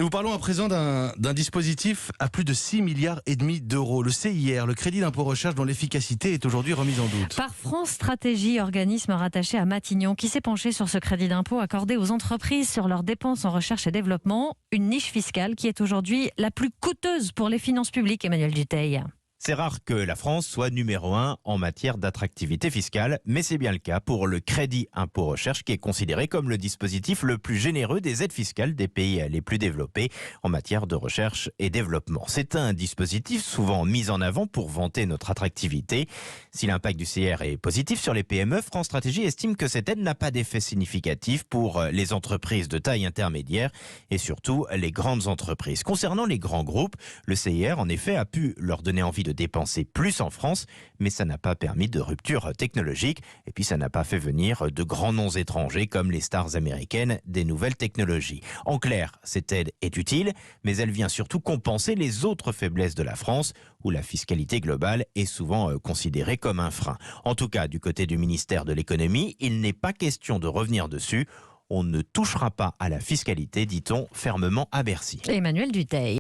Nous vous parlons à présent d'un dispositif à plus de 6,5 milliards d'euros. Le CIR, le crédit d'impôt recherche, dont l'efficacité est aujourd'hui remise en doute. Par France Stratégie, organisme rattaché à Matignon, qui s'est penché sur ce crédit d'impôt accordé aux entreprises sur leurs dépenses en recherche et développement, une niche fiscale qui est aujourd'hui la plus coûteuse pour les finances publiques, Emmanuel Dutheil. C'est rare que la France soit numéro 1 en matière d'attractivité fiscale, mais c'est bien le cas pour le crédit impôt recherche qui est considéré comme le dispositif le plus généreux des aides fiscales des pays les plus développés en matière de recherche et développement. C'est un dispositif souvent mis en avant pour vanter notre attractivité. Si l'impact du CIR est positif sur les PME, France Stratégie estime que cette aide n'a pas d'effet significatif pour les entreprises de taille intermédiaire et surtout les grandes entreprises. Concernant les grands groupes, le CIR en effet a pu leur donner envie de dépenser plus en France, mais ça n'a pas permis de rupture technologique et puis ça n'a pas fait venir de grands noms étrangers comme les stars américaines des nouvelles technologies. En clair, cette aide est utile, mais elle vient surtout compenser les autres faiblesses de la France où la fiscalité globale est souvent considérée comme un frein. En tout cas, du côté du ministère de l'économie, il n'est pas question de revenir dessus. On ne touchera pas à la fiscalité, dit-on fermement à Bercy. Emmanuel Dutheil.